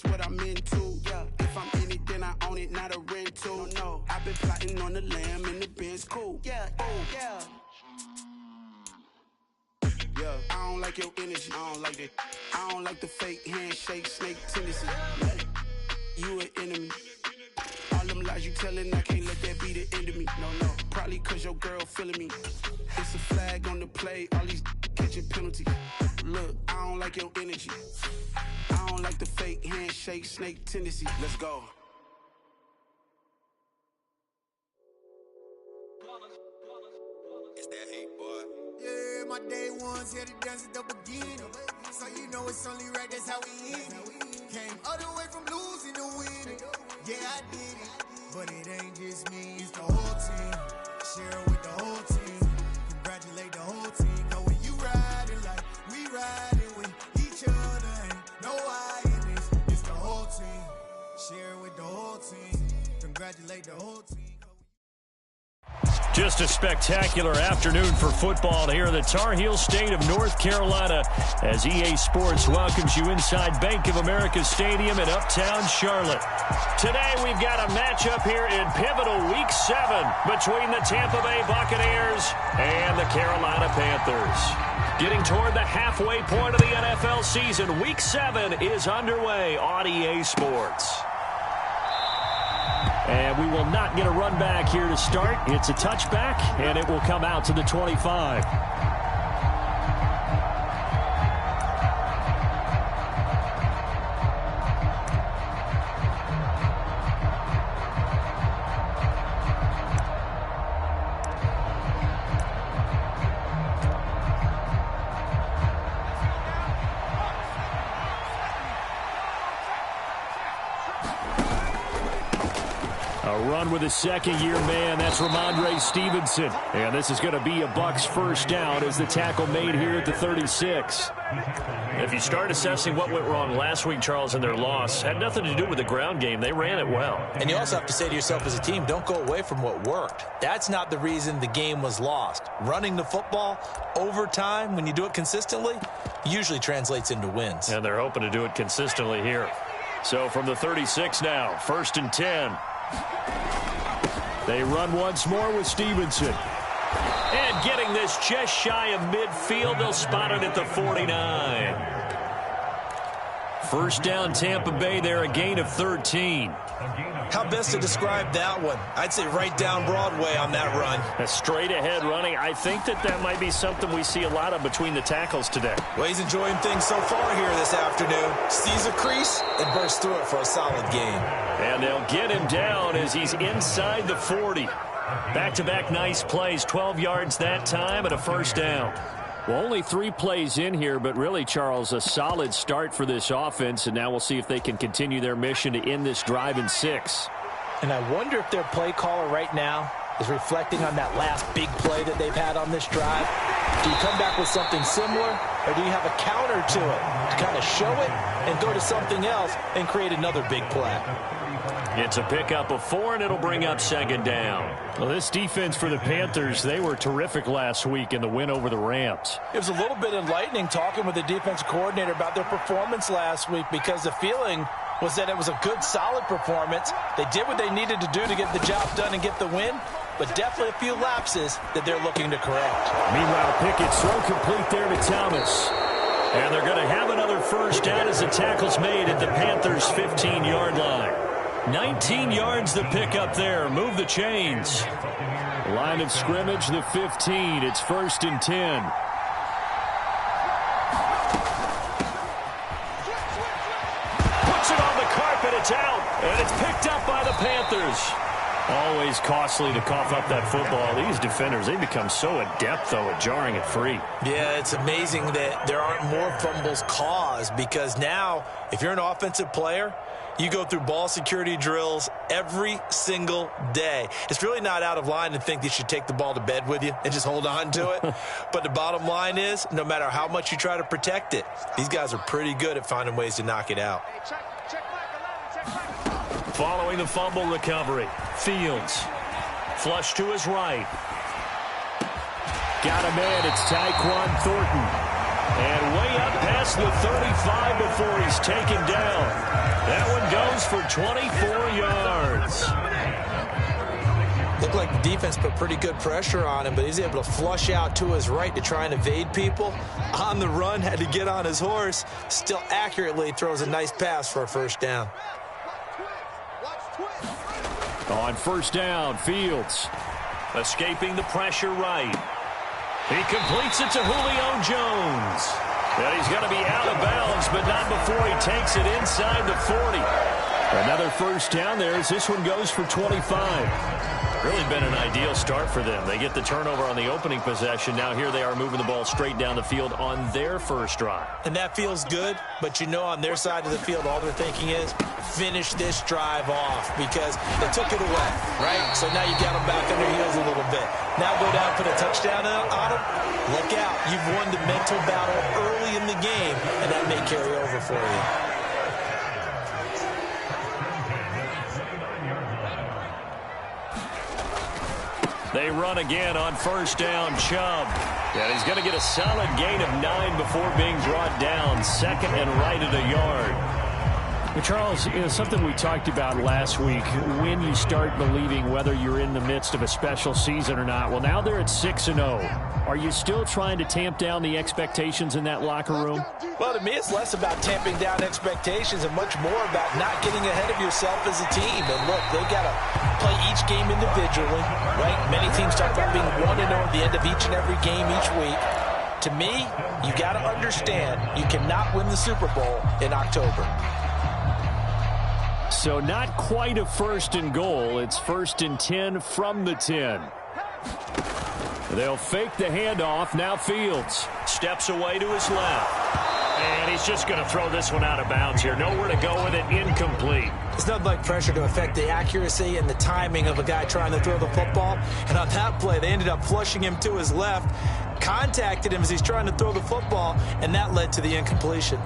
that's what I'm into. Yeah, if I'm in it, then I own it, not a rental. No, I've been plotting on the lamb and the Benz cool. Yeah, yeah. Yeah, I don't like your energy. I don't like that. I don't like the fake handshake, snake tendency. You an enemy. All them lies you telling, I can't let that be the end of me. No, probably cause your girl feeling me. It's a flag on the play, all these catching penalties. Look, I don't like your energy. I don't like the fake handshake, snake tendency. Let's go. It's that hate, boy. Yeah, my day ones here to dance at the beginning. So you know it's only right, that's how we end it. Came all the way from losing to winning. Yeah, I did it. But it ain't just me, it's the whole team. Share it with the whole team. Congratulate the whole team. Cause when you riding like we riding with each other, ain't no I in this. It's the whole team. Share it with the whole team. Congratulate the whole team. Just a spectacular afternoon for football here in the Tar Heel state of North Carolina as EA Sports welcomes you inside Bank of America Stadium in uptown Charlotte. Today we've got a matchup here in pivotal Week 7 between the Tampa Bay Buccaneers and the Carolina Panthers. Getting toward the halfway point of the NFL season, Week 7 is underway on EA Sports. And we will not get a run back here to start. It's a touchback, and it will come out to the 25. Run with a second-year man. That's Ramondre Stevenson. And this is going to be a Bucs first down as the tackle made here at the 36. If you start assessing what went wrong last week, Charles, in their loss, had nothing to do with the ground game. They ran it well. And you also have to say to yourself as a team, don't go away from what worked. That's not the reason the game was lost. Running the football over time, when you do it consistently, usually translates into wins. And they're hoping to do it consistently here. So from the 36 now, 1st and 10. They run once more with Stevenson. And getting this just shy of midfield, they'll spot it at the 49. First down, Tampa Bay there, a gain of 13. How best to describe that one? I'd say right down Broadway on that run. A straight ahead running. I think that might be something we see a lot of between the tackles today. Well, he's enjoying things so far here this afternoon. Sees a crease and bursts through it for a solid gain. And they'll get him down as he's inside the 40. Back-to-back nice plays, 12 yards that time and a first down. Well, only 3 plays in here, but really, Charles, a solid start for this offense, and now we'll see if they can continue their mission to end this drive in 6. And I wonder if their play caller right now is reflecting on that last big play that they've had on this drive. Do you come back with something similar, or do you have a counter to it to kind of show it and go to something else and create another big play? It's a pickup of 4, and it'll bring up 2nd down. Well, this defense for the Panthers, they were terrific last week in the win over the Rams. It was a little bit enlightening talking with the defensive coordinator about their performance last week because the feeling was that it was a good, solid performance. They did what they needed to do to get the job done and get the win, but definitely a few lapses that they're looking to correct. Meanwhile, Pickett's throw complete there to Thomas. And they're going to have another first down as the tackle's made at the Panthers' 15-yard line. 19 yards the pickup there. Move the chains. Line of scrimmage, the 15. It's 1st and 10. Puts it on the carpet. It's out. And it's picked up by the Panthers. Always costly to cough up that football. These defenders, they become so adept, though, at jarring it free. Yeah, it's amazing that there aren't more fumbles caused because now, if you're an offensive player, you go through ball security drills every single day. It's really not out of line to think that you should take the ball to bed with you and just hold on to it. But the bottom line is, no matter how much you try to protect it, these guys are pretty good at finding ways to knock it out. Following the fumble recovery, Fields. Flush to his right. Got a man, it's Tyquan Thornton. And way up past past the 35 before he's taken down. That one goes for 24 yards. Looked like the defense put pretty good pressure on him, but he's able to flush out to his right to try and evade people. On the run, had to get on his horse. Still accurately throws a nice pass for a first down. On first down, Fields escaping the pressure right. He completes it to Julio Jones. And he's going to be out of bounds, but not before he takes it inside the 40. Another first down there as this one goes for 25. Really been an ideal start for them. They get the turnover on the opening possession. Now here they are moving the ball straight down the field on their first drive. And that feels good, but you know on their side of the field all they're thinking is finish this drive off because they took it away, right? So now you got them back on their heels a little bit. Now go down, put a touchdown on them. Look out. You've won the mental battle early in the game, and that may carry over for you. They run again on first down, Chubb. And he's going to get a solid gain of 9 before being brought down. Second and right at a yard. But Charles, something we talked about last week, when you start believing whether you're in the midst of a special season or not. Well, now they're at 6-0. Are you still trying to tamp down the expectations in that locker room? Well, to me, it's less about tamping down expectations and much more about not getting ahead of yourself as a team. And look, they've got to play each game individually, right? Many teams talk about being 1-0 at the end of each and every game each week. To me, you got to understand you cannot win the Super Bowl in October. So not quite a first and goal. It's first and 10 from the 10. They'll fake the handoff. Now Fields steps away to his left. And he's just going to throw this one out of bounds here. Nowhere to go with it. Incomplete. It's nothing like pressure to affect the accuracy and the timing of a guy trying to throw the football. And on that play, they ended up flushing him to his left, contacted him as he's trying to throw the football, and that led to the incompletion.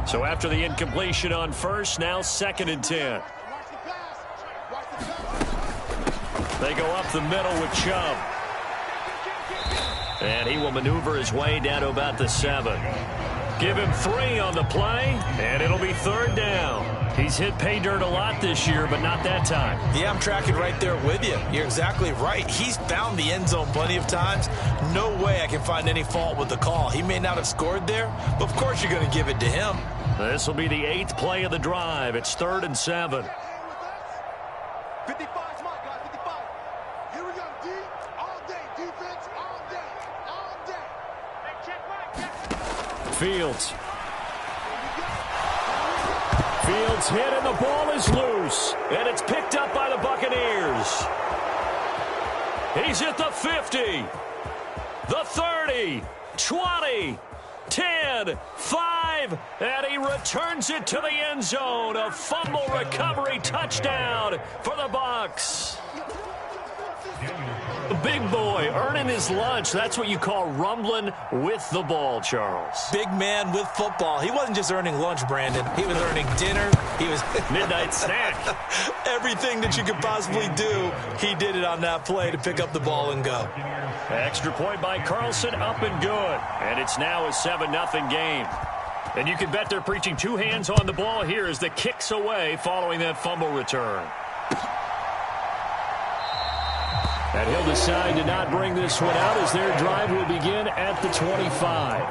So after the incompletion on first, now second and 10. They go up the middle with Chubb. And he will maneuver his way down to about the 7. Give him 3 on the play, and it'll be third down. He's hit pay dirt a lot this year, but not that time. Yeah, I'm tracking right there with you. You're exactly right. He's found the end zone plenty of times. No way I can find any fault with the call. He may not have scored there, but of course you're going to give it to him. This will be the 8th play of the drive. It's third and 7. 55, smart guys, 55. Here we go, D. All day, defense, all day, all day. Hey, check right. Fields. Fields hit and the ball is loose. And it's picked up by the Buccaneers. He's at the 50, the 30, 20, 10, 5, and he returns it to the end zone. A fumble recovery touchdown for the Bucs. The big boy earning his lunch. That's what you call rumbling with the ball, Charles. Big man with football. He wasn't just earning lunch, Brandon. He was earning dinner. He was midnight snack. Everything that you could possibly do, he did it on that play to pick up the ball and go. Extra point by Carlson, up and good. And it's now a 7-0 game. And you can bet they're preaching 2 hands on the ball here as the kick's away following that fumble return. And he'll decide to not bring this one out as their drive will begin at the 25.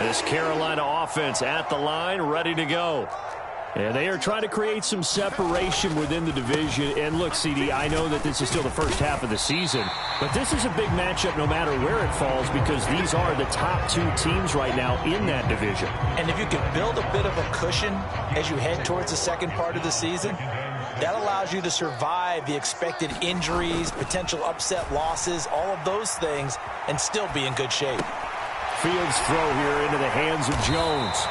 This Carolina offense at the line, ready to go. And they are trying to create some separation within the division. And look, CD, I know that this is still the first half of the season, but this is a big matchup no matter where it falls because these are the top 2 teams right now in that division. And if you can build a bit of a cushion as you head towards the second part of the season, that allows you to survive the expected injuries, potential upset losses, all of those things, and still be in good shape. Fields throw here into the hands of Jones.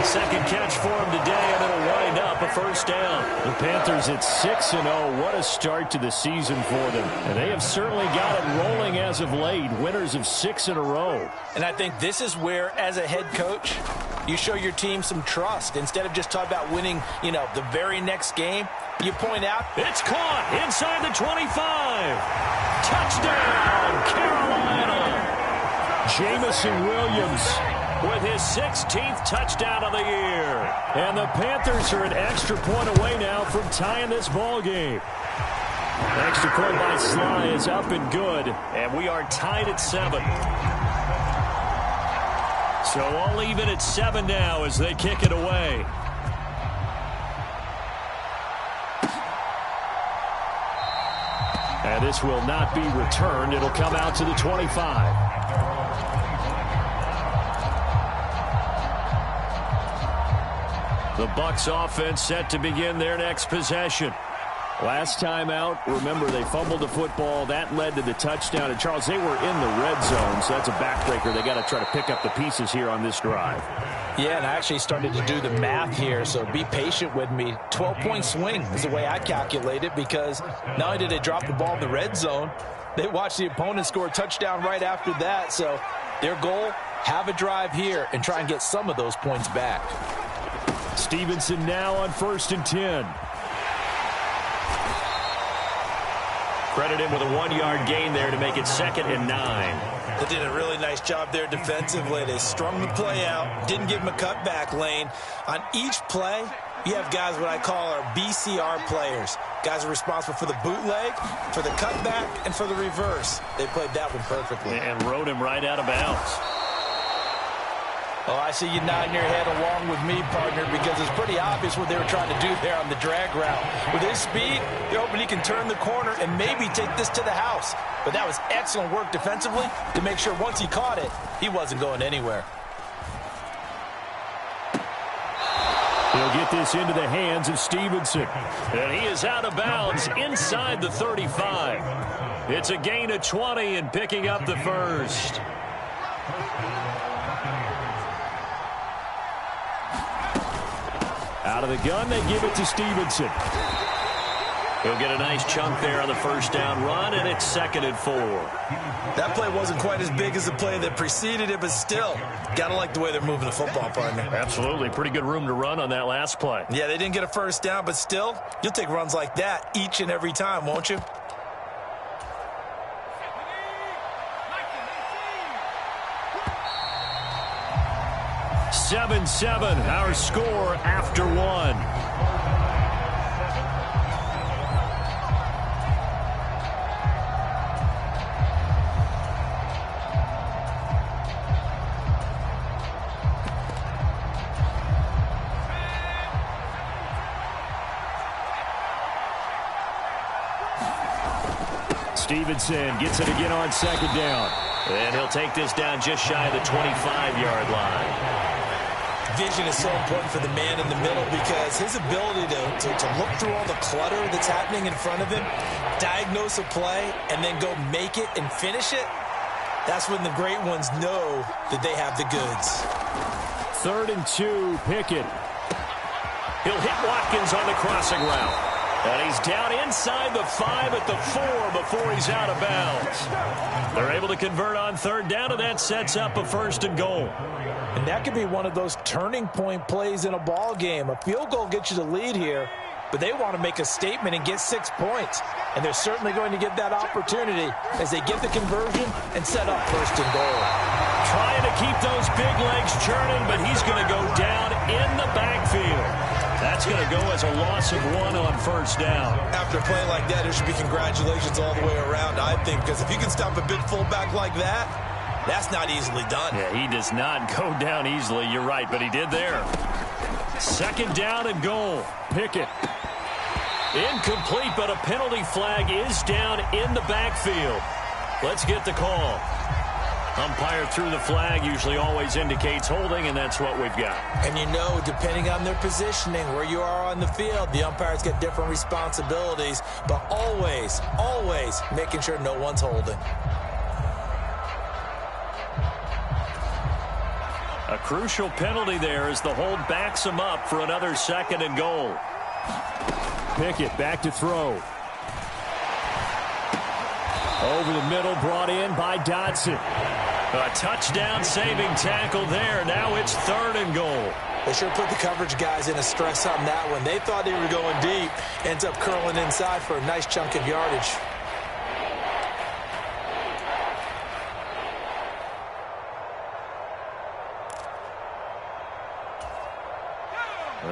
Second catch for him today, and it'll wind up a first down. The Panthers at 6-0. What a start to the season for them. And they have certainly got it rolling as of late. Winners of 6 in a row. And I think this is where, as a head coach, You show your team some trust. Instead of just talking about winning, the very next game, you point out. It's caught inside the 25. Touchdown, Carolina. Jamison Williams with his 16th touchdown of the year. And the Panthers are an extra point away now from tying this ball game. Extra point by Sly is up and good, and we are tied at 7. So all even at 7 now as they kick it away. And this will not be returned. It'll come out to the 25. The Bucs offense set to begin their next possession. Last time out, remember, they fumbled the football. That led to the touchdown. And, Charles, they were in the red zone, so that's a backbreaker. They got to try to pick up the pieces here on this drive. Yeah, and I actually started to do the math here, so be patient with me. 12-point swing is the way I calculate it, because not only did they drop the ball in the red zone, they watched the opponent score a touchdown right after that. So their goal, have a drive here and try and get some of those points back. Stevenson now on 1st and 10. Credit him with a 1-yard gain there to make it 2nd and 9. They did a really nice job there defensively. They strung the play out, didn't give him a cutback lane. On each play, you have guys what I call our BCR players. Guys are responsible for the bootleg, for the cutback, and for the reverse. They played that one perfectly. And rode him right out of bounds. Oh, I see you nodding your head along with me, partner, because it's pretty obvious what they were trying to do there on the drag route. With his speed, they're hoping he can turn the corner and maybe take this to the house. But that was excellent work defensively to make sure once he caught it, he wasn't going anywhere. He'll get this into the hands of Stevenson. And he is out of bounds inside the 35. It's a gain of 20 and picking up the first. Out of the gun, they give it to Stevenson. He'll get a nice chunk there on the first down run, and it's 2nd and 4. That play wasn't quite as big as the play that preceded it, but still, got to like the way they're moving the football, partner. Absolutely. Pretty good room to run on that last play. Yeah, they didn't get a first down, but still, you'll take runs like that each and every time, won't you? Seven, our score after 1. Stevenson gets it again on 2nd down. And he'll take this down just shy of the 25-yard line. Vision is so important for the man in the middle because his ability to look through all the clutter that's happening in front of him, diagnose a play, and then go make it and finish it, that's when the great ones know that they have the goods. 3rd and 2, Pickett. He'll hit Watkins on the crossing route. And he's down inside the 5 at the 4 before he's out of bounds. They're able to convert on 3rd down, and that sets up a 1st and goal. And that could be one of those turning point plays in a ball game. A field goal gets you the lead here, but they want to make a statement and get 6 points. And they're certainly going to get that opportunity as they get the conversion and set up 1st and goal. Trying to keep those big legs churning, but he's going to go down in the backfield. That's going to go as a loss of 1 on 1st down. After a play like that, there should be congratulations all the way around, I think, because if you can stop a big fullback like that, that's not easily done. Yeah, he does not go down easily. You're right, but he did there. 2nd down and goal. Pickett. Incomplete, but a penalty flag is down in the backfield. Let's get the call. Umpire threw the flag, usually always indicates holding, and that's what we've got. And you know, depending on their positioning, where you are on the field, the umpires get different responsibilities, but always, always making sure no one's holding. A crucial penalty there as the hold backs him up for another 2nd and goal. Pickett back to throw. Over the middle, brought in by Dodson. A touchdown-saving tackle there. Now it's 3rd and goal. They sure put the coverage guys in a stress on that one. They thought they were going deep. Ends up curling inside for a nice chunk of yardage.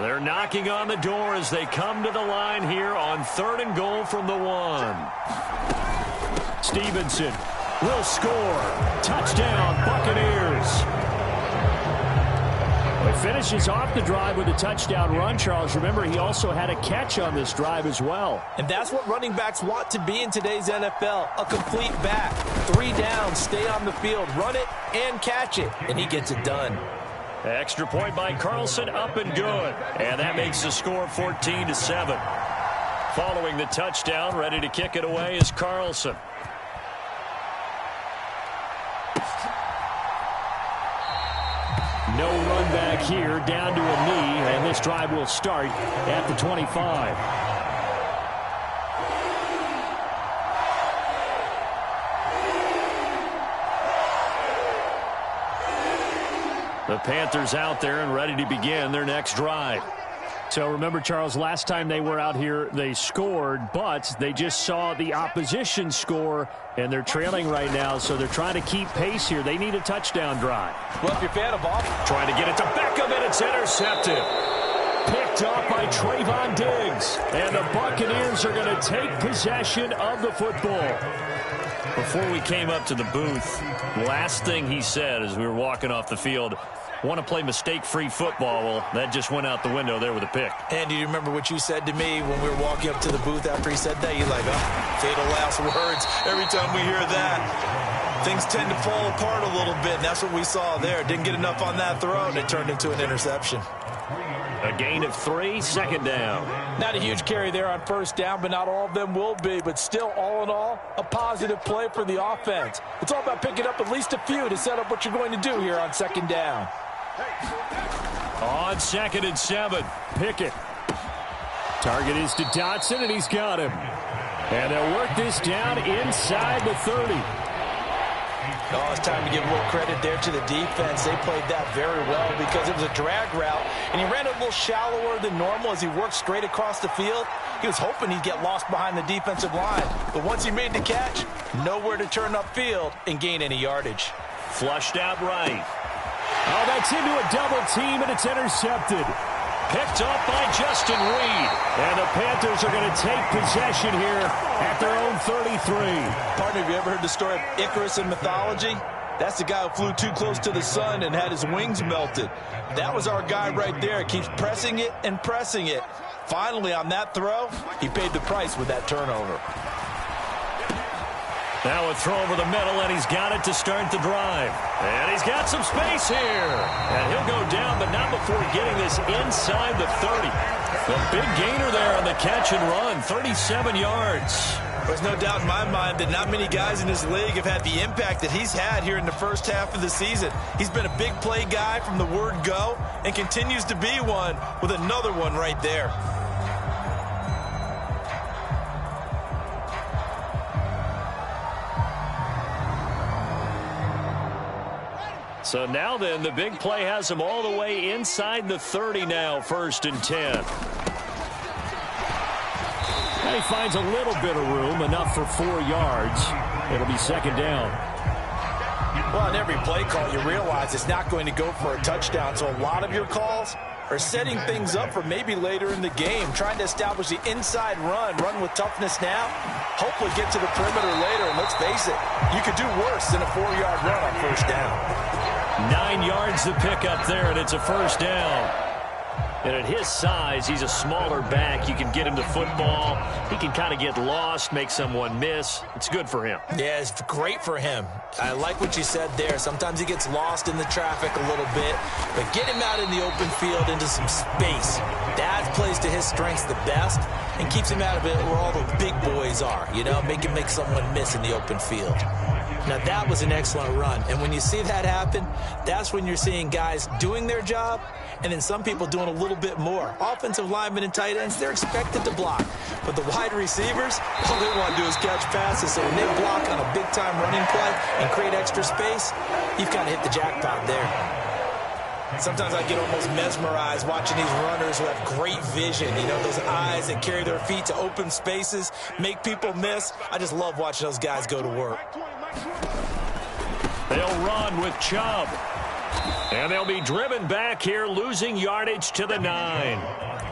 They're knocking on the door as they come to the line here on 3rd and goal from the 1. Stevenson will score. Touchdown, Buccaneers. He finishes off the drive with a touchdown run, Charles. Remember, he also had a catch on this drive as well. And that's what running backs want to be in today's NFL, a complete back. 3 downs, stay on the field, run it, and catch it. And he gets it done. Extra point by Carlson, up and good. And that makes the score 14-7. Following the touchdown, ready to kick it away is Carlson. No run back here, down to a knee, and this drive will start at the 25. The Panthers out there and ready to begin their next drive. So remember, Charles, last time they were out here, they scored, but they just saw the opposition score, and they're trailing right now, so they're trying to keep pace here. They need a touchdown drive. Well, if you're a fan of offense, trying to get it to Beckham, and it's intercepted. Picked off by Trayvon Diggs, and the Buccaneers are going to take possession of the football. Before we came up to the booth, last thing he said as we were walking off the field, want to play mistake-free football. Well, that just went out the window there with a pick. And do you remember what you said to me when we were walking up to the booth after he said that? You're like, oh, fatal last words. Every time we hear that, things tend to fall apart a little bit, and that's what we saw there. Didn't get enough on that throw, and it turned into an interception. A gain of 3, 2nd down. Not a huge carry there on 1st down, but not all of them will be. But still, all in all, a positive play for the offense. It's all about picking up at least a few to set up what you're going to do here on 2nd down. On 2nd and 7, Pickett. Target is to Dotson, and he's got him. And they'll work this down inside the 30. Oh, it's time to give a little credit there to the defense. They played that very well because it was a drag route, and he ran it a little shallower than normal as he worked straight across the field. He was hoping he'd get lost behind the defensive line, but once he made the catch, nowhere to turn upfield and gain any yardage. Flushed out right. Oh, that's into a double team, and it's intercepted. Picked up by Justin Reed. And the Panthers are going to take possession here at their own 33. Partner, have you ever heard the story of Icarus in mythology? That's the guy who flew too close to the sun and had his wings melted. That was our guy right there. Keeps pressing it and pressing it. Finally, on that throw, he paid the price with that turnover. Now a throw over the middle, and he's got it to start the drive. And he's got some space here. And he'll go down, but not before getting this inside the 30. The big gainer there on the catch and run, 37 yards. There's no doubt in my mind that not many guys in this league have had the impact that he's had here in the first half of the season. He's been a big play guy from the word go and continues to be one with another one right there. So now then, the big play has him all the way inside the 30 now, 1st and 10. And he finds a little bit of room, enough for 4 yards. It'll be 2nd down. Well, on every play call, you realize it's not going to go for a touchdown. So a lot of your calls are setting things up for maybe later in the game, trying to establish the inside run with toughness now, hopefully get to the perimeter later. And let's face it, you could do worse than a 4-yard run on 1st down. 9 yards to pick up there, and it's a 1st down. And at his size, he's a smaller back. You can get him to football. He can kind of get lost, make someone miss. It's good for him. Yeah, it's great for him. I like what you said there. Sometimes he gets lost in the traffic a little bit, but get him out in the open field into some space. That plays to his strengths the best and keeps him out of it where all the big boys are, you know, make someone miss in the open field. Now, that was an excellent run. And when you see that happen, that's when you're seeing guys doing their job and then some people doing a little little bit more. Offensive linemen and tight ends, they're expected to block. But the wide receivers, all they want to do is catch passes. So when they block on a big-time running play and create extra space, you've kind of hit the jackpot there. Sometimes I get almost mesmerized watching these runners who have great vision. You know, those eyes that carry their feet to open spaces, make people miss. I just love watching those guys go to work. They'll run with Chubb. And they'll be driven back here, losing yardage to the 9.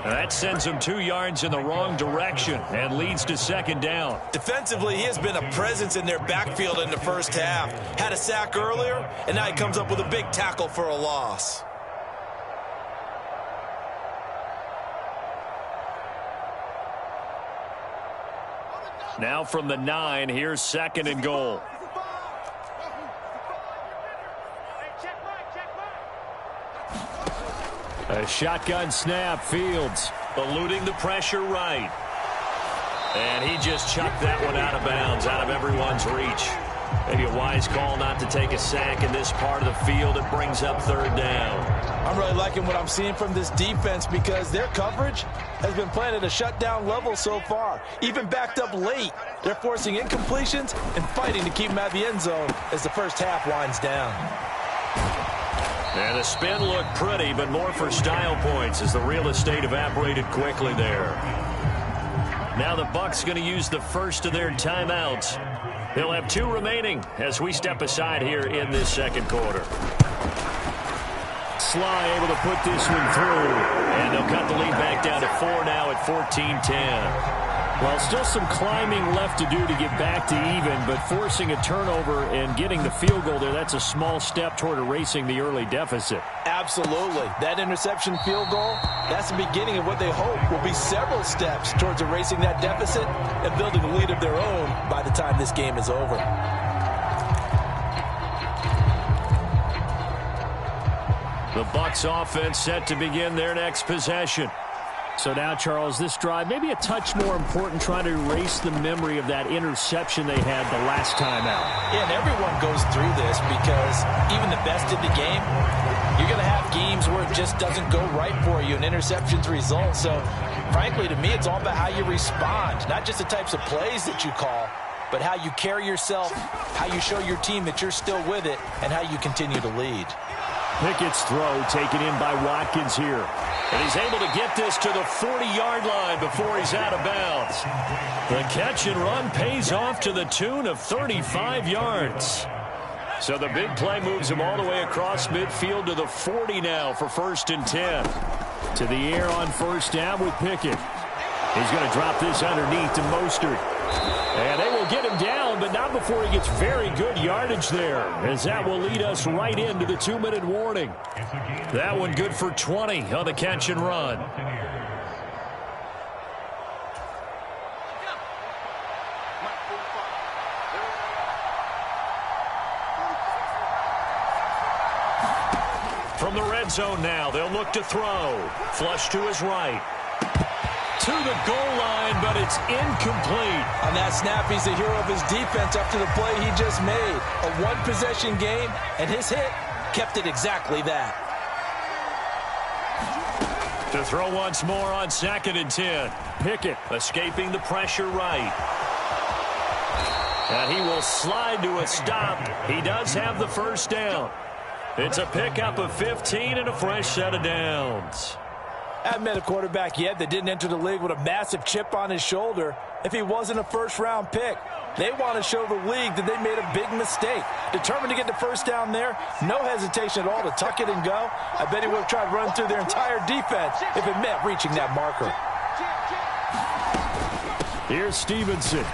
That sends them 2 yards in the wrong direction and leads to second down. Defensively, he has been a presence in their backfield in the first half. Had a sack earlier, and now he comes up with a big tackle for a loss. Now from the 9, here's second and goal. A shotgun snap, Fields eluding the pressure right. And he just chucked that one out of bounds, out of everyone's reach. Maybe a wise call not to take a sack in this part of the field. It brings up third down. I'm really liking what I'm seeing from this defense because their coverage has been playing at a shutdown level so far. Even backed up late, they're forcing incompletions and fighting to keep them out of the end zone as the first half winds down. And the spin looked pretty, but more for style points as the real estate evaporated quickly there. Now the Bucs going to use the first of their timeouts. They'll have 2 remaining as we step aside here in this second quarter. Sly able to put this one through, and they'll cut the lead back down to 4 now at 14-10. Well, still some climbing left to do to get back to even, but forcing a turnover and getting the field goal there, that's a small step toward erasing the early deficit. Absolutely. That interception field goal, that's the beginning of what they hope will be several steps towards erasing that deficit and building a lead of their own by the time this game is over. The Bucs offense set to begin their next possession. So now, Charles, this drive maybe a touch more important, trying to erase the memory of that interception they had the last time out. Yeah, and everyone goes through this because even the best in the game, you're going to have games where it just doesn't go right for you and interceptions result. So, frankly, to me, it's all about how you respond, not just the types of plays that you call, but how you carry yourself, how you show your team that you're still with it, and how you continue to lead. Pickett's throw taken in by Watkins here. And he's able to get this to the 40-yard line before he's out of bounds. The catch and run pays off to the tune of 35 yards. So the big play moves him all the way across midfield to the 40 now for 1st and 10. To the air on first down with Pickett. He's going to drop this underneath to Mostert. And they will get him down, but not before he gets very good yardage there, as that will lead us right into the 2-minute warning. That one good for 20 on the catch and run. From the red zone now, they'll look to throw. Flush to his right. To the goal line, but it's incomplete. On that snap, he's the hero of his defense after the play he just made. A one-possession game, and his hit kept it exactly that. To throw once more on 2nd and 10. Pickett escaping the pressure right. And he will slide to a stop. He does have the first down. It's a pickup of 15 and a fresh set of downs. I haven't met a quarterback yet that didn't enter the league with a massive chip on his shoulder if he wasn't a first-round pick. They want to show the league that they made a big mistake. Determined to get the first down there, no hesitation at all to tuck it and go. I bet he would have tried running through their entire defense if it meant reaching that marker. Here's Stevenson.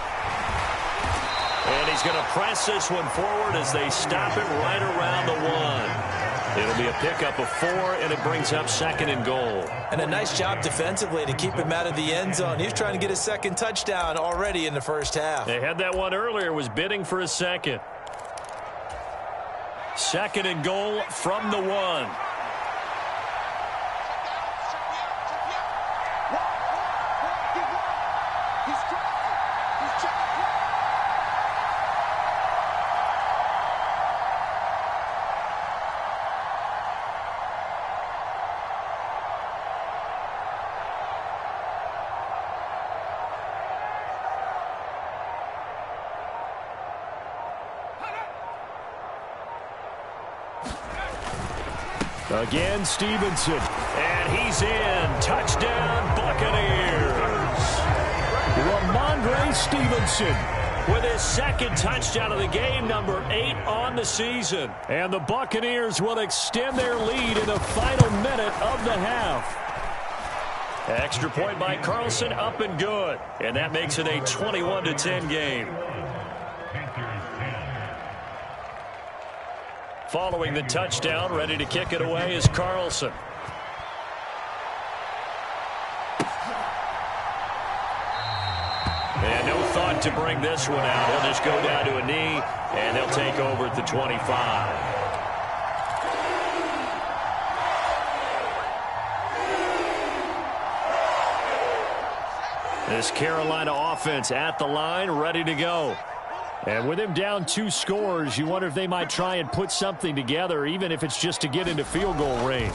And he's going to press this one forward as they stop it right around the 1. It'll be a pickup of 4, and it brings up 2nd and goal. And a nice job defensively to keep him out of the end zone. He's trying to get his second touchdown already in the first half. They had that one earlier, was bidding for a second. 2nd and goal from the 1. Again, Stevenson. And he's in. Touchdown, Buccaneers. Ramondre Stevenson with his second touchdown of the game, number 8 on the season. And the Buccaneers will extend their lead in the final minute of the half. Extra point by Carlson, up and good. And that makes it a 21-10 game. Following the touchdown, ready to kick it away is Carlson. And no thought to bring this one out. He'll just go down to a knee, and he'll take over at the 25. This Carolina offense at the line, ready to go. And with him down 2 scores, you wonder if they might try and put something together, even if it's just to get into field goal range.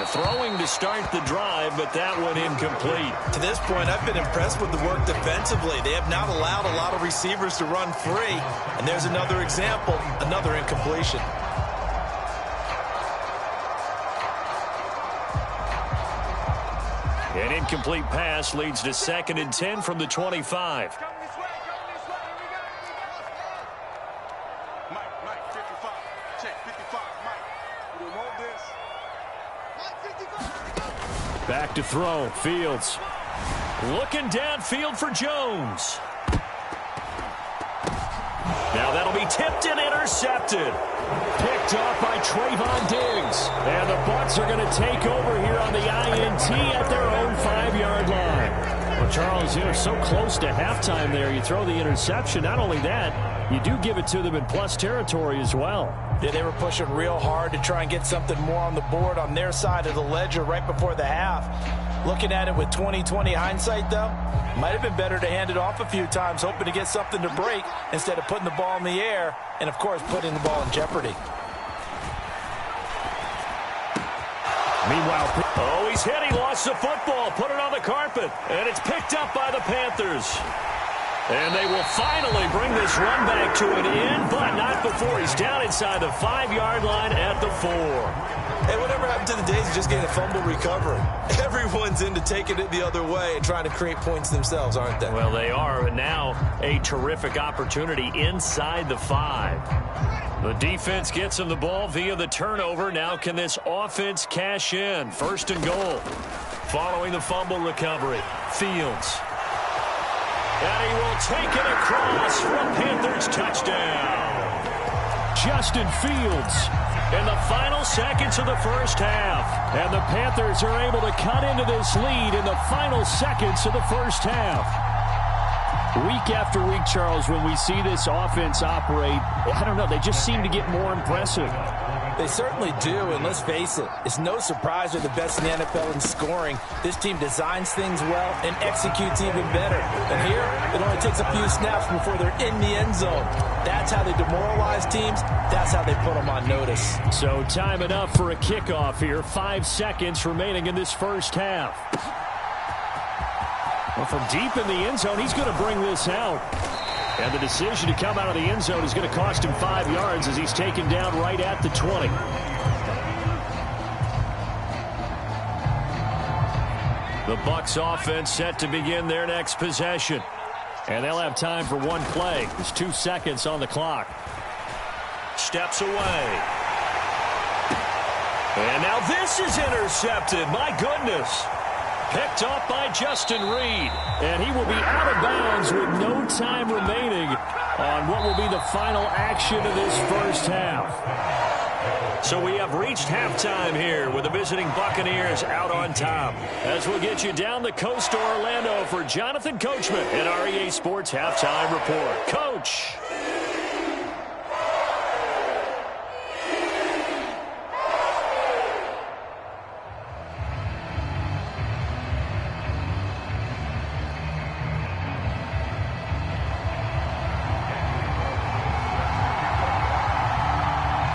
Throwing to start the drive, but that one incomplete. To this point, I've been impressed with the work defensively. They have not allowed a lot of receivers to run free. And there's another example, another incompletion. An incomplete pass leads to 2nd and 10 from the 25. Back to throw. Fields looking downfield for Jones. Now that'll be tipped and intercepted. Picked off by Trayvon Diggs. And the Bucs are going to take over here on the INT at their own 5-yard line. Well, Charles, you're so close to halftime there. You throw the interception. Not only that, you do give it to them in plus territory as well. Yeah, they were pushing real hard to try and get something more on the board on their side of the ledger right before the half. Looking at it with 20/20 hindsight, though, might have been better to hand it off a few times, hoping to get something to break instead of putting the ball in the air and, of course, putting the ball in jeopardy. Meanwhile, oh, he's hit. He lost the football. Put it on the carpet. And it's picked up by the Panthers. And they will finally bring this run back to an end, but not before he's down inside the 5-yard line at the 4. Hey, whatever happened to the days of just getting a fumble recovery? Everyone's into taking it the other way and trying to create points themselves, aren't they? Well, they are. And now a terrific opportunity inside the 5. The defense gets him the ball via the turnover. Now can this offense cash in? 1st and goal. Following the fumble recovery, Fields. And he will take it across for a Panthers touchdown. Justin Fields in the final seconds of the first half. And the Panthers are able to cut into this lead in the final seconds of the first half. Week after week, Charles, when we see this offense operate, I don't know, they just seem to get more impressive. They certainly do, and let's face it, it's no surprise they're the best in the NFL in scoring. This team designs things well and executes even better. And here, it only takes a few snaps before they're in the end zone. That's how they demoralize teams. That's how they put them on notice. So time enough for a kickoff here. 5 seconds remaining in this first half. Well, from deep in the end zone, he's going to bring this out. And the decision to come out of the end zone is going to cost him 5 yards as he's taken down right at the 20. The Bucs offense set to begin their next possession. And they'll have time for one play. There's 2 seconds on the clock. Steps away. And now this is intercepted. My goodness. Picked off by Justin Reed. And he will be out of bounds with no time remaining on what will be the final action of this first half. So we have reached halftime here with the visiting Buccaneers out on top. As we'll get you down the coast to Orlando for Jonathan Coachman in our EA Sports Halftime Report. Coach.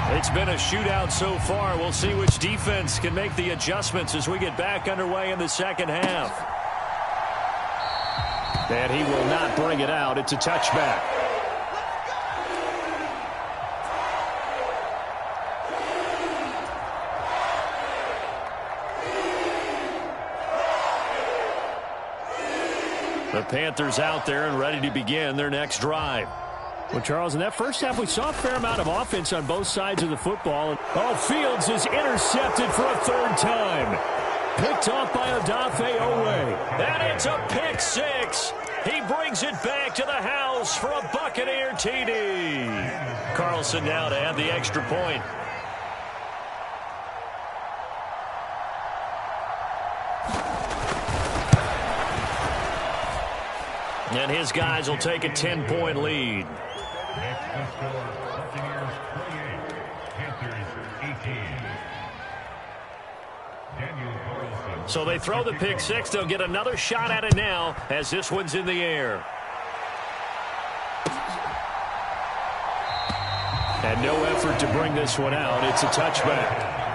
It's been a shootout so far. We'll see which defense can make the adjustments as we get back underway in the second half. And he will not bring it out. It's a touchback. The Panthers out there and ready to begin their next drive. Well, Charles, in that first half, we saw a fair amount of offense on both sides of the football. Oh, Fields is intercepted for a third time. Picked off by Odafe Owe. And it's a pick six. He brings it back to the house for a Buccaneer TD. Carlson now to add the extra point. And his guys will take a 10-point lead. So they throw the pick six. They'll get another shot at it now as this one's in the air. And no effort to bring this one out. It's a touchback.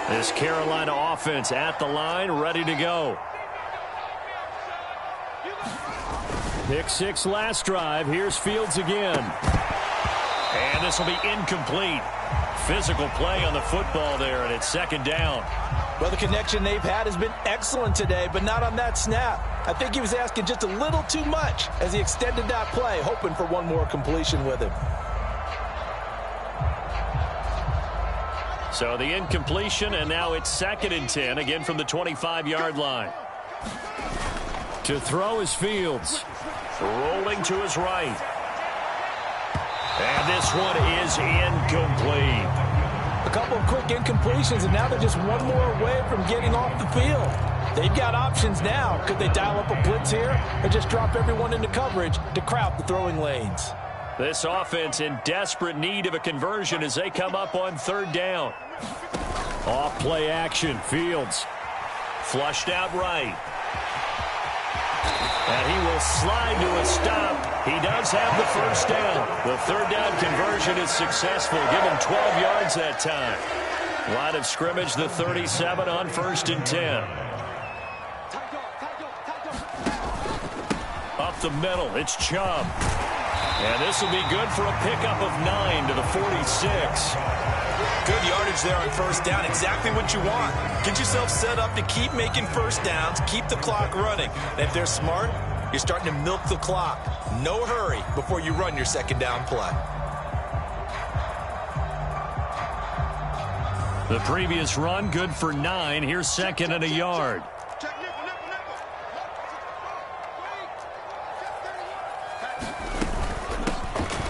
This Carolina offense at the line, ready to go. Pick six last drive. Here's Fields again. And this will be incomplete. Physical play on the football there, and it's second down. Well, the connection they've had has been excellent today, but not on that snap. I think he was asking just a little too much as he extended that play, hoping for one more completion with him. So the incompletion, and now it's 2nd and 10, again from the 25-yard line. To throw is Fields. Rolling to his right. And this one is incomplete. A couple of quick incompletions, and now they're just one more away from getting off the field. They've got options now. Could they dial up a blitz here or just drop everyone into coverage to crowd the throwing lanes? This offense in desperate need of a conversion as they come up on 3rd down. Off play action. Fields. Flushed out right. And he will slide to a stop. He does have the first down. The 3rd down conversion is successful. Give him 12 yards that time. Line of scrimmage, the 37 on 1st and 10. Up the middle, it's Chubb. And this will be good for a pickup of 9 to the 46. Good yardage there on 1st down. Exactly what you want. Get yourself set up to keep making 1st downs, keep the clock running. And if they're smart, you're starting to milk the clock. No hurry before you run your 2nd down play. The previous run, good for 9. Here's 2nd and a yard.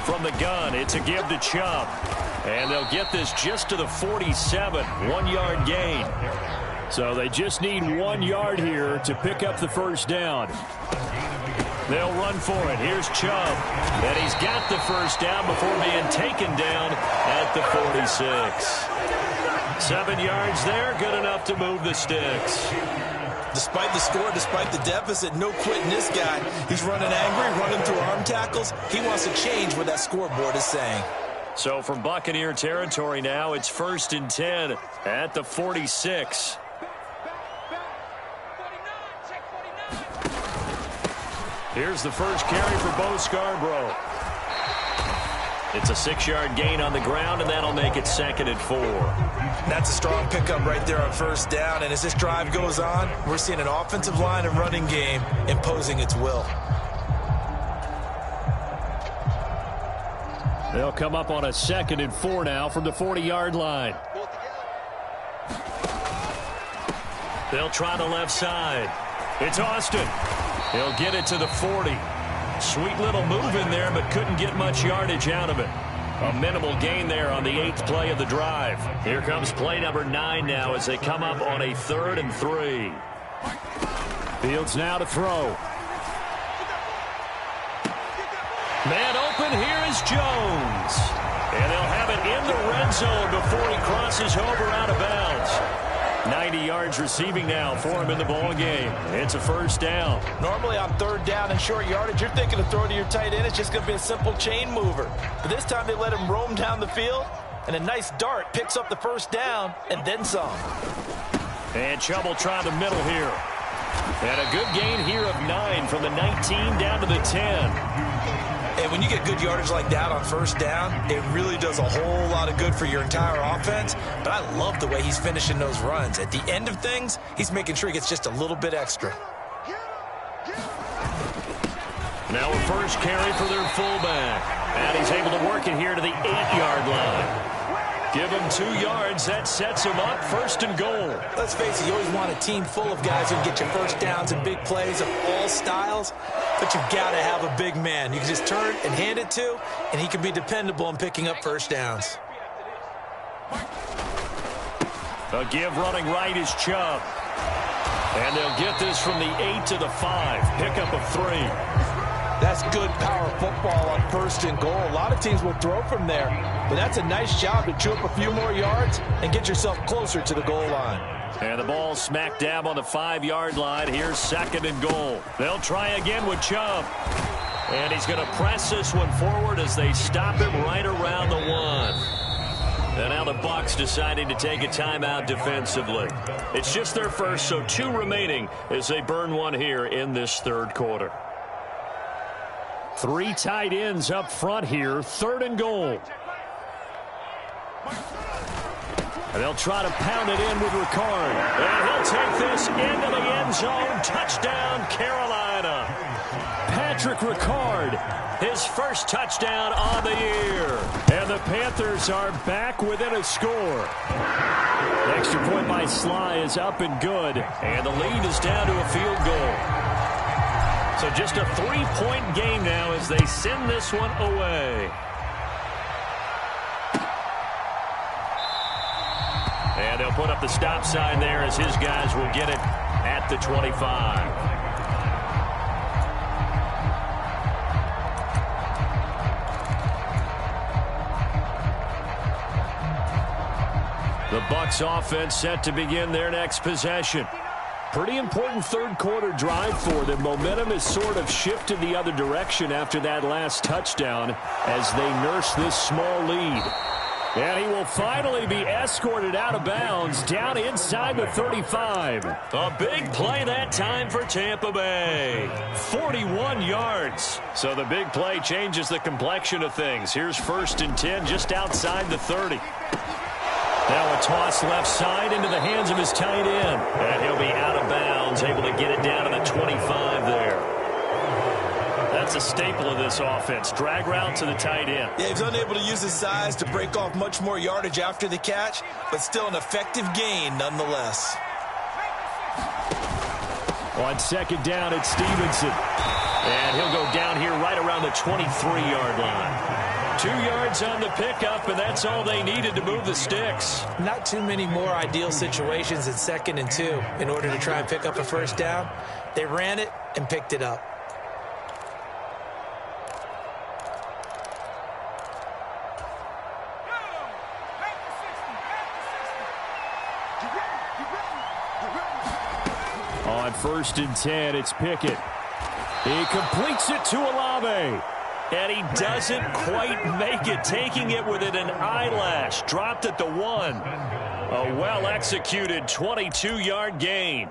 From the gun, it's a give to Chubb. And they'll get this just to the 47. 1-yard gain. So they just need 1 yard here to pick up the first down. They'll run for it. Here's Chubb. And he's got the first down before being taken down at the 46. 7 yards there, good enough to move the sticks. Despite the score, despite the deficit, no quitting this guy. He's running angry, running through arm tackles. He wants to change what that scoreboard is saying. So from Buccaneer territory now, it's 1st and 10 at the 46. Here's the first carry for Bo Scarborough. It's a 6-yard gain on the ground, and that'll make it 2nd and 4. That's a strong pickup right there on 1st down, and as this drive goes on, we're seeing an offensive line and running game imposing its will. They'll come up on a 2nd and 4 now from the 40-yard line. They'll try the left side. It's Austin. He'll get it to the 40. Sweet little move in there, but couldn't get much yardage out of it. A minimal gain there on the 8th play of the drive. Here comes play number 9 now as they come up on a 3rd and 3. Fields now to throw. Man open, here is Jones. And they'll have it in the red zone before he crosses over out of bounds. 90 yards receiving now for him in the ball game. It's a first down. Normally on 3rd down and short yardage, you're thinking of throwing to your tight end. It's just going to be a simple chain mover. But this time they let him roam down the field, and a nice dart picks up the first down and then some. And Chubb will try the middle here. And a good gain here of 9 from the 19 down to the 10. And when you get good yardage like that on first down, it really does a whole lot of good for your entire offense. But I love the way he's finishing those runs. At the end of things, he's making sure he gets just a little bit extra. Now a first carry for their fullback. And he's able to work it here to the 8-yard line. Give him 2 yards. That sets him up 1st and goal. Let's face it, you always want a team full of guys who can get you first downs and big plays of all styles, but you've got to have a big man you can just turn and hand it to, and he can be dependable in picking up first downs. A give running right is Chubb. And they'll get this from the 8 to the 5. Pickup of 3. That's good power football on 1st and goal. A lot of teams will throw from there, but that's a nice job to chew up a few more yards and get yourself closer to the goal line. And the ball smack dab on the 5-yard line. Here's 2nd and goal. They'll try again with Chubb. And he's going to press this one forward as they stop him right around the 1. And now the Bucs deciding to take a timeout defensively. It's just their first, so 2 remaining as they burn one here in this 3rd quarter. 3 tight ends up front here. 3rd and goal. And they'll try to pound it in with Ricard. And he'll take this into the end zone. Touchdown, Carolina. Patrick Ricard, his first touchdown on the year. And the Panthers are back within a score. The extra point by Sly is up and good. And the lead is down to a field goal. So just a 3-point game now as they send this one away. And they'll put up the stop sign there as his guys will get it at the 25. The Bucs offense set to begin their next possession. Pretty important 3rd quarter drive for them. Momentum has sort of shifted the other direction after that last touchdown as they nurse this small lead. And he will finally be escorted out of bounds down inside the 35. A big play that time for Tampa Bay. 41 yards. So the big play changes the complexion of things. Here's 1st and 10 just outside the 30. Now a toss left side into the hands of his tight end. And he'll be out of bounds, able to get it down to the 25 there. That's a staple of this offense. Drag route to the tight end. Yeah, he's unable to use his size to break off much more yardage after the catch, but still an effective gain nonetheless. On 2nd down, it's Stevenson. And he'll go down here right around the 23-yard line. 2 yards on the pickup, and that's all they needed to move the sticks. Not too many more ideal situations at 2nd and 2 in order to try and pick up a first down. They ran it and picked it up. On 1st and 10, it's Pickett. He completes it to Olave. And he doesn't quite make it, taking it within an eyelash. Dropped at the 1. A well-executed 22-yard gain.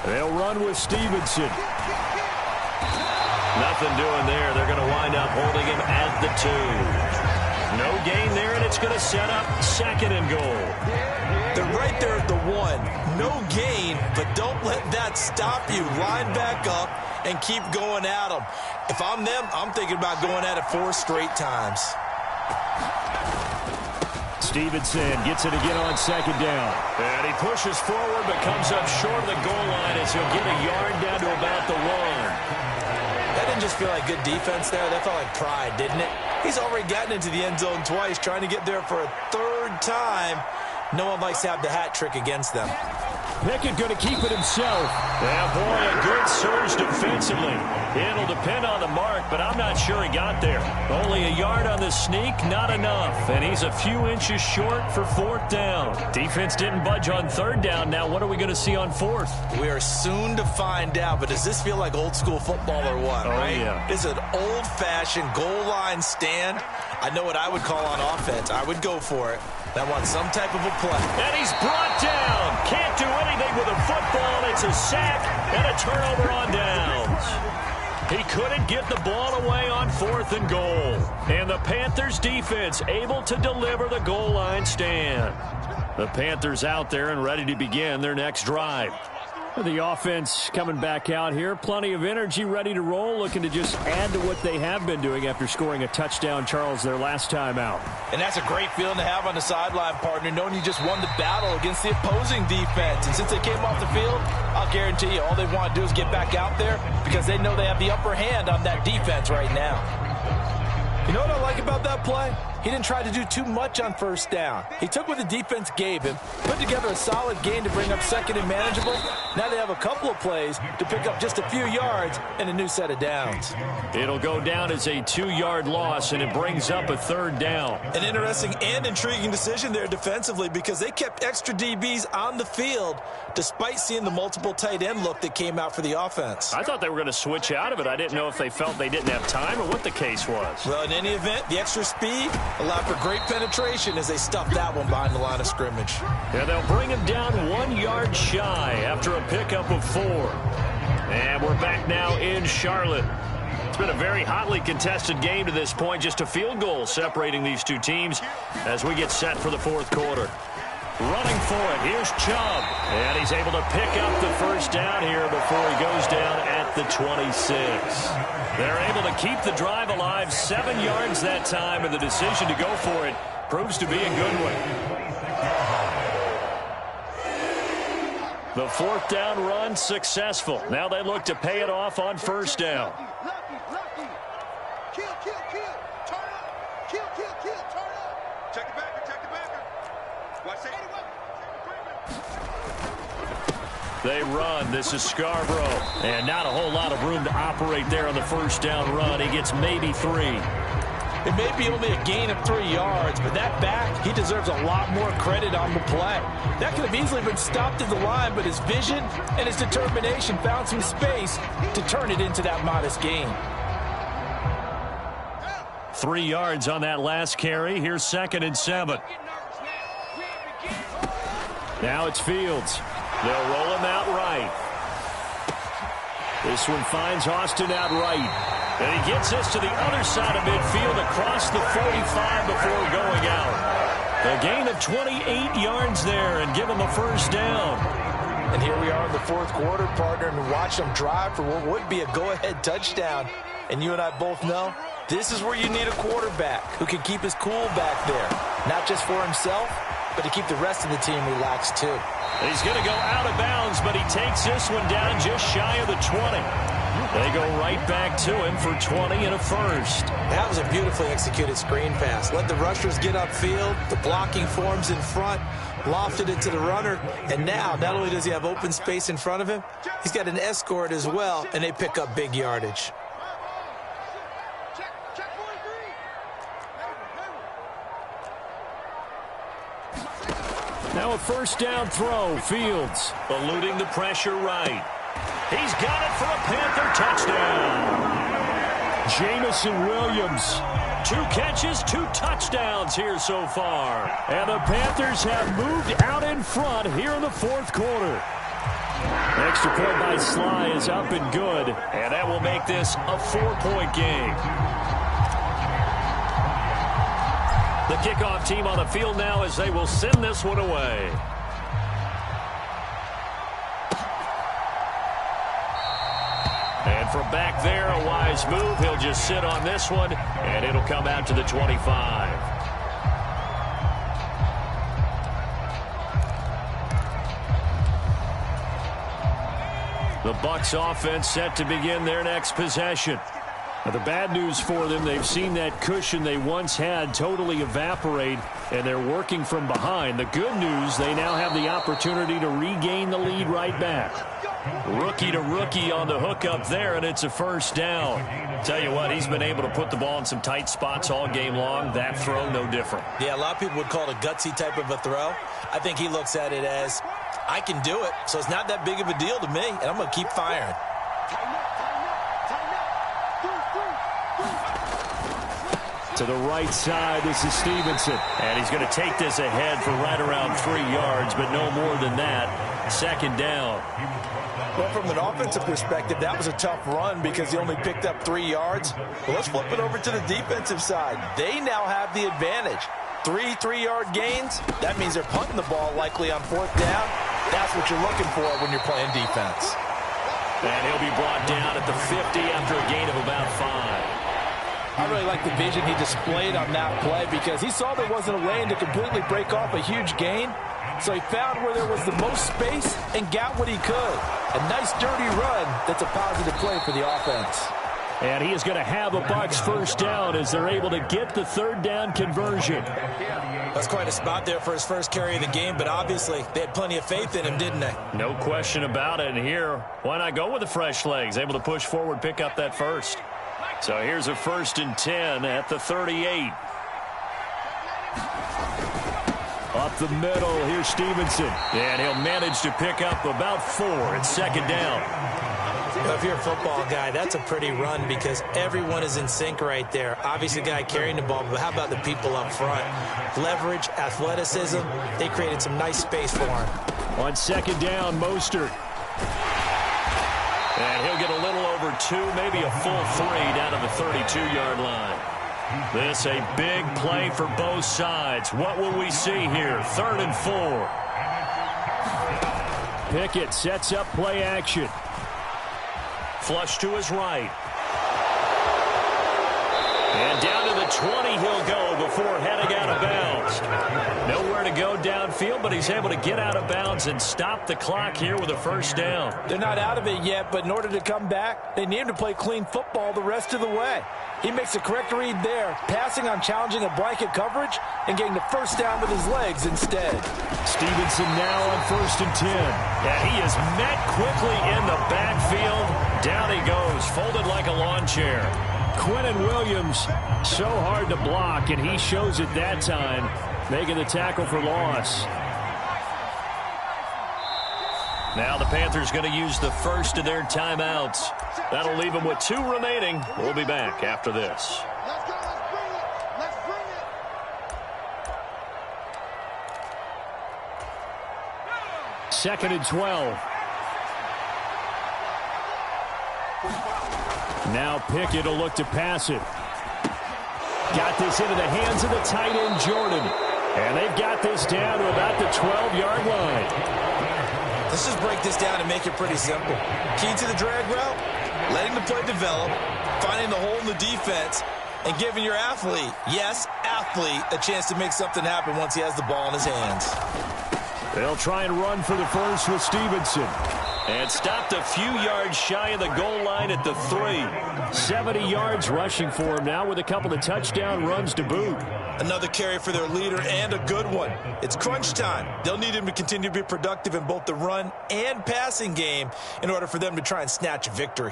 They'll run with Stevenson. Nothing doing there. They're going to wind up holding him at the 2. No gain there, and it's going to set up 2nd and goal. They're right there at the 1. No gain, but don't let that stop you. Line back up and keep going at them. If I'm them, I'm thinking about going at it 4 straight times. Stevenson gets it again on 2nd down. And he pushes forward but comes up short of the goal line as he'll get a yard down to about the 1. That didn't just feel like good defense there. That felt like pride, didn't it? He's already gotten into the end zone twice, trying to get there for a 3rd time. No one likes to have the hat trick against them. Pickett going to keep it himself. Yeah, boy, a good surge defensively. It'll depend on the mark, but I'm not sure he got there. Only a yard on the sneak, not enough. And he's a few inches short for fourth down. Defense didn't budge on third down. Now what are we going to see on fourth? We are soon to find out, but does this feel like old school football or what, right? Yeah. It's an old-fashioned goal line stand. I know what I would call on offense. I would go for it. I want some type of a play. And he's brought down. Can't do anything with a football. It's a sack and a turnover on downs. He couldn't get the ball away on fourth and goal. And the Panthers defense able to deliver the goal line stand. The Panthers out there and ready to begin their next drive. The offense coming back out here. Plenty of energy, ready to roll, looking to just add to what they have been doing after scoring a touchdown, Charles, their last time out. And that's a great feeling to have on the sideline, partner, knowing you just won the battle against the opposing defense. And since they came off the field, I'll guarantee you all they want to do is get back out there because they know they have the upper hand on that defense right now. You know what I like about that play? He didn't try to do too much on first down. He took what the defense gave him, put together a solid gain to bring up second and manageable. Now they have a couple of plays to pick up just a few yards and a new set of downs. It'll go down as a 2-yard loss, and it brings up a third down. An interesting and intriguing decision there defensively because they kept extra DBs on the field despite seeing the multiple tight end look that came out for the offense. I thought they were going to switch out of it. I didn't know if they felt they didn't have time or what the case was. Well, in any event, the extra speed allowed for great penetration as they stuffed that one behind the line of scrimmage. Yeah, they'll bring him down 1 yard shy after a pickup of 4. And we're back now in Charlotte. It's been a very hotly contested game to this point. Just a field goal separating these two teams as we get set for the fourth quarter. Running for it, here's Chubb. And he's able to pick up the first down here before he goes down at the 26. They're able to keep the drive alive, 7 yards that time, and the decision to go for it proves to be a good one. The fourth down run successful. Now they look to pay it off on first down. Kill, turn up. Kill, turn up. Check the backer. Watch it. They run. This is Scarborough. And not a whole lot of room to operate there on the first down run. He gets maybe 3. It may be only a gain of 3 yards, but that back, he deserves a lot more credit on the play. That could have easily been stopped at the line, but his vision and his determination found some space to turn it into that modest gain. 3 yards on that last carry. Here's 2nd and 7. Now it's Fields. They'll roll him out right. This one finds Austin out right. And he gets this to the other side of midfield across the 45 before going out. A gain of 28 yards there and give him a first down. And here we are in the fourth quarter, partner, and watch them drive for what would be a go-ahead touchdown. And you and I both know this is where you need a quarterback who can keep his cool back there. Not just for himself, but to keep the rest of the team relaxed too. He's going to go out of bounds, but he takes this one down just shy of the 20. They go right back to him for 20 and a first. That was a beautifully executed screen pass. Let the rushers get upfield. The blocking forms in front. Lofted it to the runner. And now, not only does he have open space in front of him, he's got an escort as well, and they pick up big yardage. Now a first down throw. Fields eluding the pressure right. He's got it for a Panther touchdown. Jamison Williams. 2 catches, 2 touchdowns here so far. And the Panthers have moved out in front here in the fourth quarter. Extra point by Sly is up and good. And that will make this a 4-point game. The kickoff team on the field now as they will send this one away. And from back there, a wise move. He'll just sit on this one, and it'll come out to the 25. The Bucs offense set to begin their next possession. Now, the bad news for them, they've seen that cushion they once had totally evaporate, and they're working from behind. The good news, they now have the opportunity to regain the lead right back. Rookie to rookie on the hook up there, and it's a first down. Tell you what, he's been able to put the ball in some tight spots all game long. That throw, no different. Yeah, a lot of people would call it a gutsy type of a throw. I think he looks at it as, I can do it, so it's not that big of a deal to me, and I'm going to keep firing. To the right side, this is Stevenson. And he's going to take this ahead for right around 3 yards, but no more than that. Second down. Well, from an offensive perspective, that was a tough run because he only picked up 3 yards. Well, let's flip it over to the defensive side. They now have the advantage. 3 3-yard gains, that means they're punting the ball likely on 4th down. That's what you're looking for when you're playing defense. And he'll be brought down at the 50 after a gain of about 5. I really like the vision he displayed on that play because he saw there wasn't a lane to completely break off a huge gain. So he found where there was the most space and got what he could. A nice dirty run that's a positive play for the offense. And he is going to have a Bucs first down as they're able to get the 3rd down conversion. That's quite a spot there for his first carry of the game, but obviously they had plenty of faith in him, didn't they? No question about it. And here, why not go with the fresh legs? Able to push forward, pick up that first. So here's a 1st and 10 at the 38. Up the middle, here's Stevenson. And he'll manage to pick up about 4. It's 2nd down. Well, if you're a football guy, that's a pretty run because everyone is in sync right there. Obviously, the guy carrying the ball, but how about the people up front? Leverage, athleticism, they created some nice space for him. On 2nd down, Mostert. And he'll get a little over 2, maybe a full 3 down to the 32-yard line. This a big play for both sides. What will we see here? 3rd and 4. Pickett sets up play action. Flush to his right. And down to the 20 he'll go before heading out of bounds. Nowhere to go downfield, but he's able to get out of bounds and stop the clock here with a first down. They're not out of it yet, but in order to come back, they need him to play clean football the rest of the way. He makes a correct read there, passing on challenging a blanket coverage and getting the first down with his legs instead. Stevenson now on 1st and 10. And he is met quickly in the backfield. Down he goes, folded like a lawn chair. Quinnen Williams, so hard to block, and he shows it that time, making the tackle for loss. Now the Panthers going to use the first of their timeouts. That'll leave them with 2 remaining. We'll be back after this. Let's go. Let's bring it. 2nd and 12. Now Pickett will look to pass it. Got this into the hands of the tight end, Jordan. And they've got this down to about the 12-yard line. Let's just break this down and make it pretty simple. Key to the drag route, letting the play develop, finding the hole in the defense, and giving your athlete, yes, athlete, a chance to make something happen once he has the ball in his hands. They'll try and run for the first with Stevenson. And stopped a few yards shy of the goal line at the 3. 70 yards rushing for him now with a couple of touchdown runs to boot. Another carry for their leader and a good one. It's crunch time. They'll need him to continue to be productive in both the run and passing game in order for them to try and snatch a victory.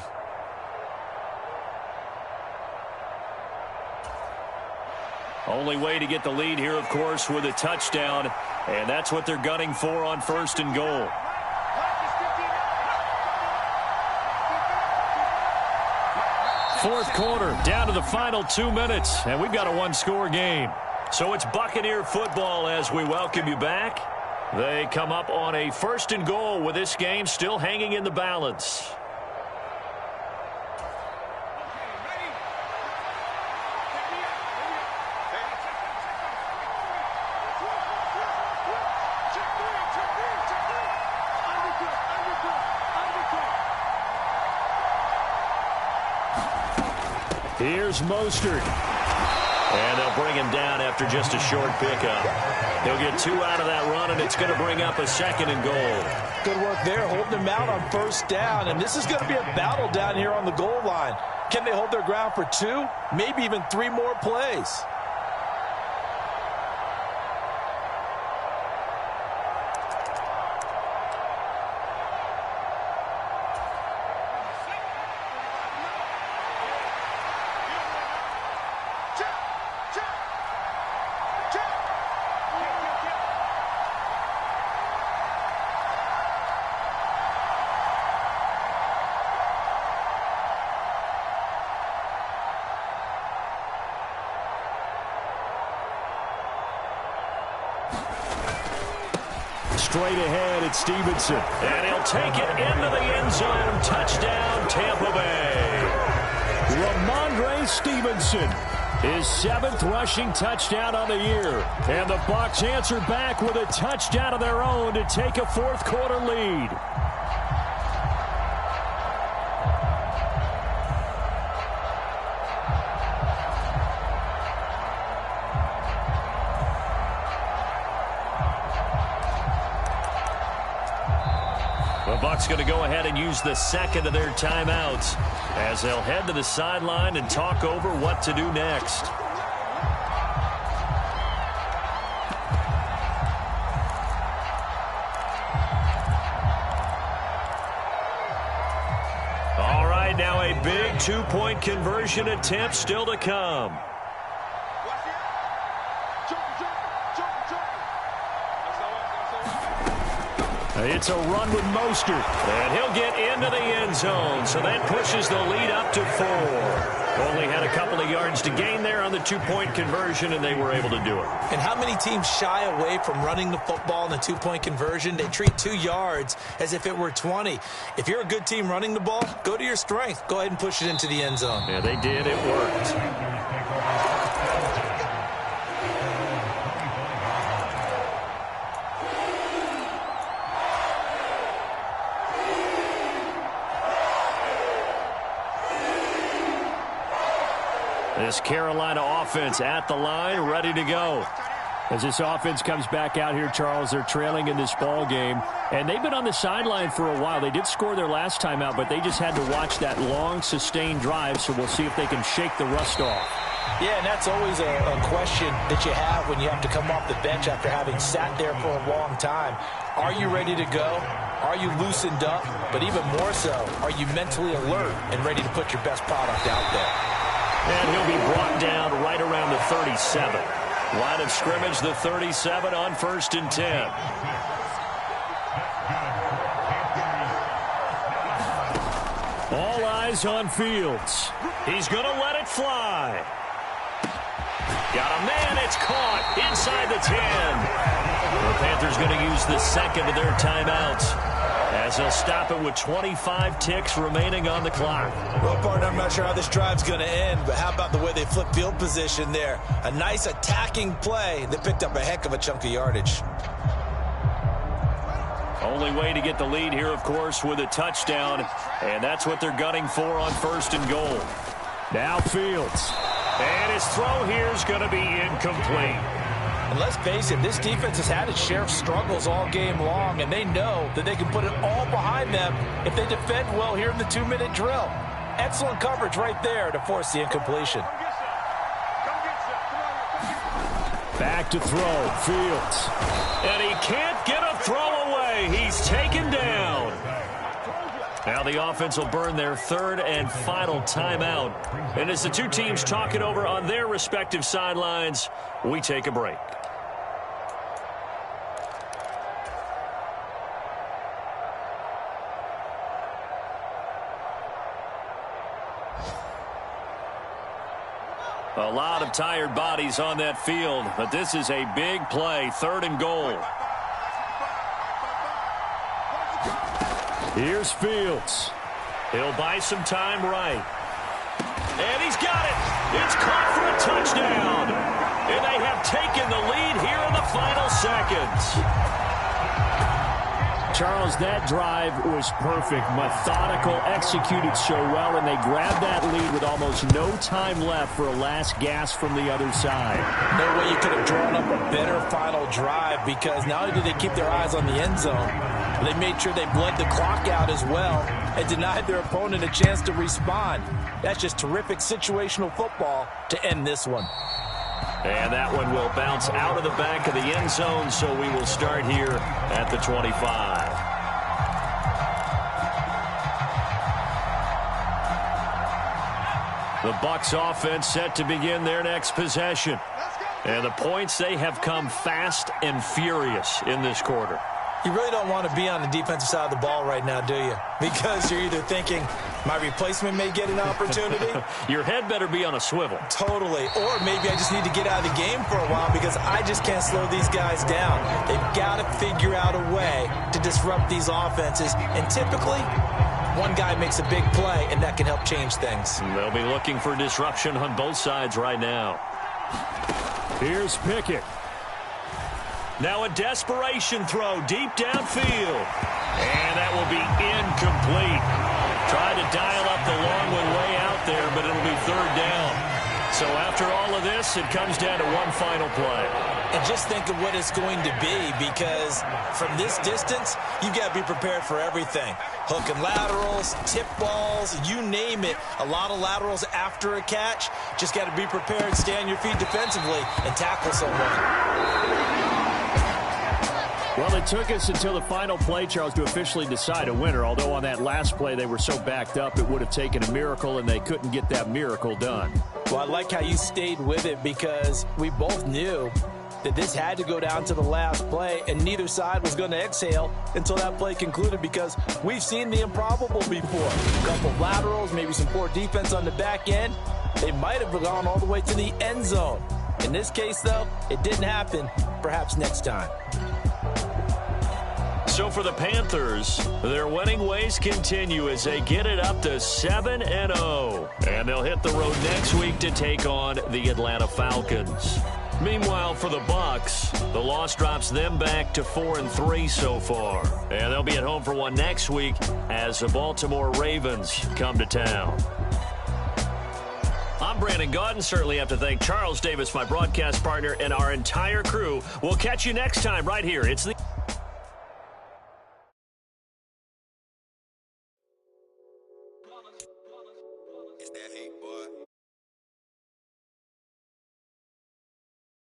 Only way to get the lead here, of course, with a touchdown. And that's what they're gunning for on 1st and goal. Fourth quarter, down to the final 2 minutes, and we've got a 1-score game. So it's Buccaneer football as we welcome you back. They come up on a 1st and goal with this game still hanging in the balance. Here's Mostert. And they'll bring him down after just a short pickup. He'll get 2 out of that run, and it's going to bring up a 2nd and goal. Good work there, holding him out on 1st down. And this is going to be a battle down here on the goal line. Can they hold their ground for 2, maybe even 3 more plays? Straight ahead, it's Stevenson. And he'll take it into the end zone. Touchdown, Tampa Bay. Ramondre Stevenson, his 7th rushing touchdown on the year. And the Bucs answer back with a touchdown of their own to take a 4th quarter lead. The Bucs going to go ahead and use the 2nd of their timeouts as they'll head to the sideline and talk over what to do next. All right, now a big 2-point conversion attempt still to come. It's a run with Mostert. And he'll get into the end zone, so that pushes the lead up to 4. Only had a couple of yards to gain there on the 2-point conversion, and they were able to do it. And how many teams shy away from running the football in the 2-point conversion? They treat 2 yards as if it were 20. If you're a good team running the ball, go to your strength. Go ahead and push it into the end zone. Yeah, they did. It worked. This Carolina offense at the line, ready to go. As this offense comes back out here, Charles, they're trailing in this ball game. And they've been on the sideline for a while. They did score their last time out, but they just had to watch that long, sustained drive. So we'll see if they can shake the rust off. Yeah, and that's always a question that you have when you have to come off the bench after having sat there for a long time. Are you ready to go? Are you loosened up? But even more so, are you mentally alert and ready to put your best product out there? And he'll be brought down right around the 37. Line of scrimmage, the 37 on 1st and 10. All eyes on Fields. He's going to let it fly. Got a man, it's caught inside the 10. The Panthers going to use the 2nd of their timeouts as they'll stop it with 25 ticks remaining on the clock. Well, partner, I'm not sure how this drive's going to end, but how about the way they flip field position there? A nice attacking play that picked up a heck of a chunk of yardage. Only way to get the lead here, of course, with a touchdown, and that's what they're gunning for on 1st and goal. Now Fields. And his throw here is going to be incomplete. And let's face it, this defense has had its share of struggles all game long, and they know that they can put it all behind them if they defend well here in the 2-minute drill. Excellent coverage right there to force the incompletion. Back to throw, Fields. And he can't get a throw away. He's taken down. Now the offense will burn their 3rd and final timeout. And as the two teams talk it over on their respective sidelines, we take a break. A lot of tired bodies on that field, but this is a big play, 3rd and goal. Here's Fields. He'll buy some time right. And he's got it. It's caught for a touchdown. And they have taken the lead here in the final seconds. Charles, that drive was perfect, methodical, executed so well, and they grabbed that lead with almost no time left for a last gasp from the other side. No way you could have drawn up a better final drive, because not only did they keep their eyes on the end zone, They made sure they bled the clock out as well and denied their opponent a chance to respond. That's just terrific situational football to end this one. And that one will bounce out of the back of the end zone, so we will start here at the 25. The Bucs offense set to begin their next possession. And the points, they have come fast and furious in this quarter. You really don't want to be on the defensive side of the ball right now, do you? Because you're either thinking, my replacement may get an opportunity. Your head better be on a swivel. Totally. Or maybe I just need to get out of the game for a while because I just can't slow these guys down. They've got to figure out a way to disrupt these offenses. And typically, one guy makes a big play, and that can help change things. They'll be looking for disruption on both sides right now. Here's Pickett. Now a desperation throw deep downfield. And that will be incomplete. Tried to dial up the long one way out there, but it'll be third down. So after all of this, it comes down to one final play. And just think of what it's going to be, because from this distance, you've got to be prepared for everything. Hook and laterals, tip balls, you name it. A lot of laterals after a catch. Just got to be prepared, stay on your feet defensively, and tackle someone. Well, it took us until the final play, Charles, to officially decide a winner. Although on that last play they were so backed up, it would have taken a miracle, and they couldn't get that miracle done. Well, I like how you stayed with it, because we both knew that this had to go down to the last play, and neither side was going to exhale until that play concluded, because we've seen the improbable before. A couple of laterals, maybe some poor defense on the back end. They might have gone all the way to the end zone. In this case, though, it didn't happen. Perhaps next time. So for the Panthers, their winning ways continue as they get it up to 7-0. And they'll hit the road next week to take on the Atlanta Falcons. Meanwhile, for the Bucs, the loss drops them back to 4-3 so far. And they'll be at home for one next week as the Baltimore Ravens come to town. I'm Brandon Gaudin. Certainly have to thank Charles Davis, my broadcast partner, and our entire crew. We'll catch you next time right here. It's the